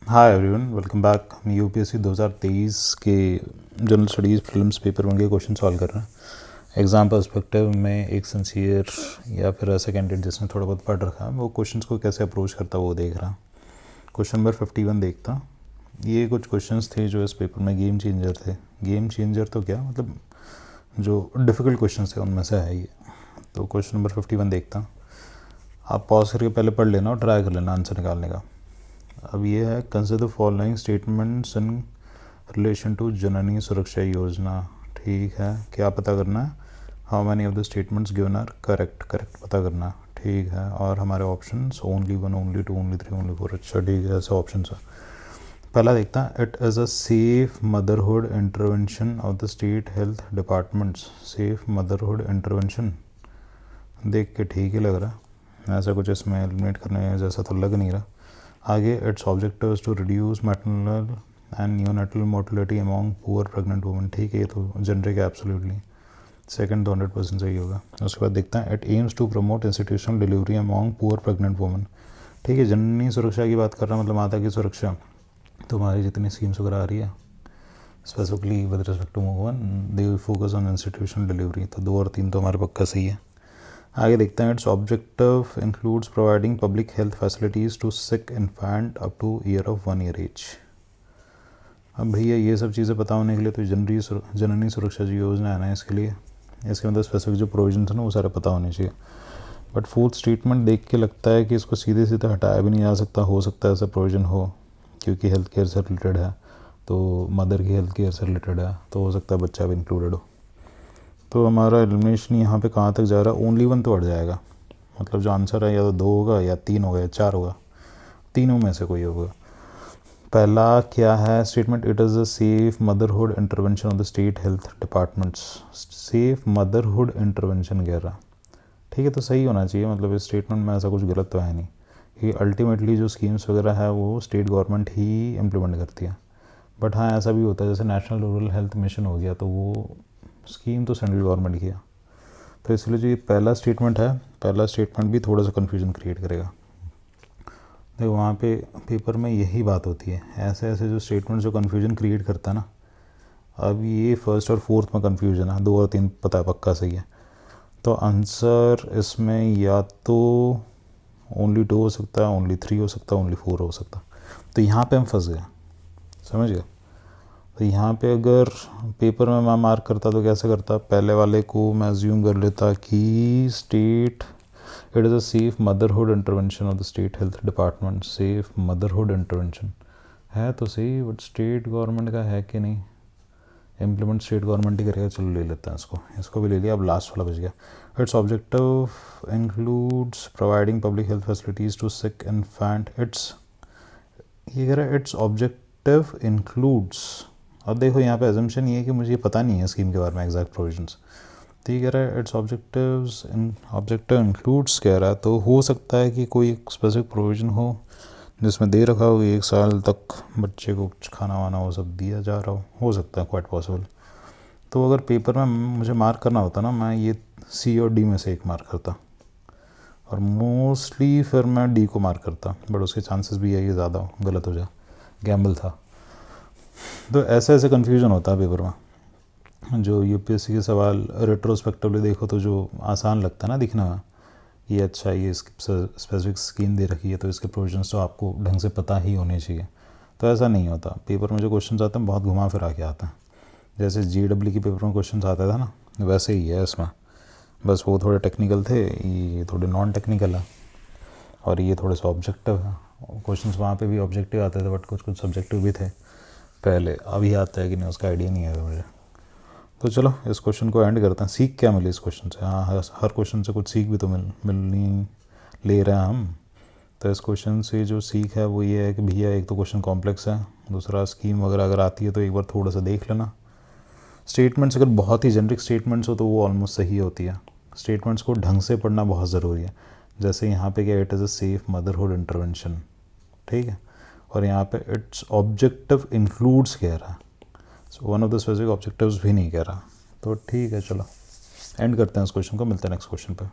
Hi everyone, welcome back. हम UPSC 2023 के general studies prelims paper 1 के क्वेश्चन सॉल्व कर रहे हैं। एग्ज़ाम पर्सपेक्टिव में एक सिंसियर या फिर ऐसा कैंडिडेट जिसने थोड़ा बहुत पढ़ रखा है वो क्वेश्चंस को कैसे अप्रोच करता है वो देख रहा। क्वेश्चन नंबर 51 देखता। ये कुछ क्वेश्चंस थे जो इस पेपर में गेम चेंजर थे। गेम चेंजर तो क्या मतलब, जो डिफ़िकल्ट क्वेश्चन थे उनमें से है ये। तो क्वेश्चन नंबर 51 देखता। आप पॉज करके पहले पढ़ लेना और ट्राई कर लेना आंसर निकालने का। अब ये है, consider following statements in relation to Janani Suraksha Yojana. ठीक है, क्या पता करना है? How many of the statements given are correct पता करना। ठीक है, और हमारे options only 1, only 2, only 3, only 4। अच्छा ठीक है, ऐसे ऑप्शन है। पहला देखता है, it is a safe motherhood intervention of the state health departments. Safe motherhood intervention देख के ठीक ही लग रहा है, ऐसा कुछ इसमें एलिमिनेट करने जैसा तो लग नहीं रहा। आगे, its objective is to reduce maternal and neonatal mortality among poor pregnant women. ठीक है, ये तो जनरिक है एब्सोल्युटली। सेकंड तो 100% सही होगा। उसके बाद देखते हैं, it aims to promote institutional delivery among poor pregnant women. ठीक है, जननी सुरक्षा की बात कर रहा है, मतलब माता की सुरक्षा। तो हमारी जितनी स्कीम्स वगैरह आ रही है specifically with respect to women, they focus on institutional delivery. तो 2 और 3 तो हमारे पक्का सही है। आगे देखते हैं, its objective includes providing public health facilities to sick infant up to year of 1 year age. अब भैया ये सब चीज़ें पता होने के लिए तो जननी सुरक्षा जी योजना है ना, इसके लिए इसके अंदर स्पेसिफिक जो प्रोविजन है ना वो सारे पता होने चाहिए। बट फोर्थ स्टेटमेंट देख के लगता है कि इसको सीधे सीधे हटाया भी नहीं जा सकता। हो सकता है ऐसा प्रोविजन हो क्योंकि हेल्थ केयर से रिलेटेड है, तो मदर की हेल्थ केयर से रिलेटेड है, तो हो सकता है बच्चा भी इंक्लूडेड हो। तो हमारा एलिमिनेशन यहाँ पे कहाँ तक जा रहा है? ओनली 1 तो हट जाएगा। मतलब जो आंसर है या तो 2 होगा या 3 होगा या 4 होगा, तीनों में से कोई होगा। पहला क्या है statement? It is a safe motherhood intervention of the state health departments. Safe motherhood intervention कह रहा। ठीक है, तो सही होना चाहिए। मतलब इस स्टेटमेंट में ऐसा कुछ गलत तो है नहीं कि अल्टीमेटली जो स्कीम्स वगैरह है वो स्टेट गवर्नमेंट ही इम्प्लीमेंट करती है। बट हाँ, ऐसा भी होता है जैसे नेशनल रूरल हेल्थ मिशन हो गया, तो वो स्कीम तो सेंट्रल गवर्नमेंट की है। तो इसलिए जो ये पहला स्टेटमेंट है, पहला स्टेटमेंट भी थोड़ा सा कन्फ्यूजन क्रिएट करेगा। देखो वहाँ पे पेपर में यही बात होती है, ऐसे ऐसे जो स्टेटमेंट जो कन्फ्यूजन क्रिएट करता है ना। अब ये फर्स्ट और फोर्थ में कन्फ्यूजन है, 2 और 3 पता है पक्का सही है। तो आंसर इसमें या तो ओनली 2 हो सकता है, ओनली 3 हो सकता है, ओनली 4 हो सकता है। तो यहाँ पे हम फंस गए, समझ गए। तो यहाँ पे अगर पेपर में मैं मार्क करता तो कैसे करता? पहले वाले को मैं अज्यूम कर लेता कि state, it is a safe motherhood intervention of the state health department. Safe motherhood intervention है तो सही, बट स्टेट गवर्नमेंट का है कि नहीं? इम्प्लीमेंट स्टेट गवर्नमेंट ही करेगा। चलो ले लेते हैं इसको भी ले लिया। अब लास्ट वाला बच गया। Its objective includes providing public health facilities to sick infant. ये कह रहा है इट्स ऑब्जेक्टिव इंक्लूड्स। अब देखो यहाँ पे एजम्पशन ये है कि मुझे पता नहीं है स्कीम के बारे में एग्जैक्ट प्रोविजंस। तो ये कह रहा है इट्स ऑब्जेक्टिव इंक्लूड्स कह रहा है, तो हो सकता है कि कोई स्पेसिफिक प्रोविजन हो जिसमें दे रखा हो 1 साल तक बच्चे को कुछ खाना वाना वो सब दिया जा रहा हो सकता है, क्वाइट पॉसिबल। तो अगर पेपर में मुझे मार्क करना होता ना, मैं ये सी और डी में से एक मार्क करता, और मोस्टली फिर मैं डी को मार्क करता। बट उसके चांसेस भी है कि ज़्यादा हो, गलत हो जाए, गैम्बल था। तो ऐसे ऐसे कन्फ्यूजन होता है पेपर में। जो यूपीएससी के सवाल रेट्रोस्पेक्टिवली देखो तो जो आसान लगता है ना दिखने में, ये अच्छा ये स्पेसिफिक स्कीम दे रखी है तो इसके प्रोविजंस तो आपको ढंग से पता ही होने चाहिए। तो ऐसा नहीं होता। पेपर में जो क्वेश्चन आते हैं बहुत घुमा फिरा के आते हैं। जैसे GW की पेपर में क्वेश्चन आता था ना, वैसे ही है इसमें। बस वो थोड़े टेक्निकल थे, ये थोड़े नॉन टेक्निकल है, और ये थोड़े सा ऑब्जेक्टिव है। क्वेश्चन वहाँ पे भी ऑब्जेक्टिव आते थे, बट कुछ कुछ सब्जेक्टिव भी थे पहले। अभी आता है कि नहीं उसका आइडिया नहीं है मुझे। तो चलो इस क्वेश्चन को एंड करते हैं। सीख क्या मिली इस क्वेश्चन से? हाँ, हर क्वेश्चन से कुछ सीख भी तो मिलनी ले रहे हैं हम। तो इस क्वेश्चन से जो सीख है वो ये है कि भैया एक तो क्वेश्चन कॉम्प्लेक्स है, दूसरा स्कीम वगैरह अगर आती है तो एक बार थोड़ा सा देख लेना। स्टेटमेंट्स अगर बहुत ही जेनरिक स्टेटमेंट्स हो तो वो ऑलमोस्ट सही होती है। स्टेटमेंट्स को ढंग से पढ़ना बहुत ज़रूरी है। जैसे यहाँ पे क्या, it is a safe motherhood intervention, ठीक है, और यहाँ पे इट्स ऑब्जेक्टिव इंक्लूड्स कह रहा है, so one of the specific objectives भी नहीं कह रहा। तो ठीक है, चलो एंड करते हैं इस क्वेश्चन को, मिलते हैं नेक्स्ट क्वेश्चन पे।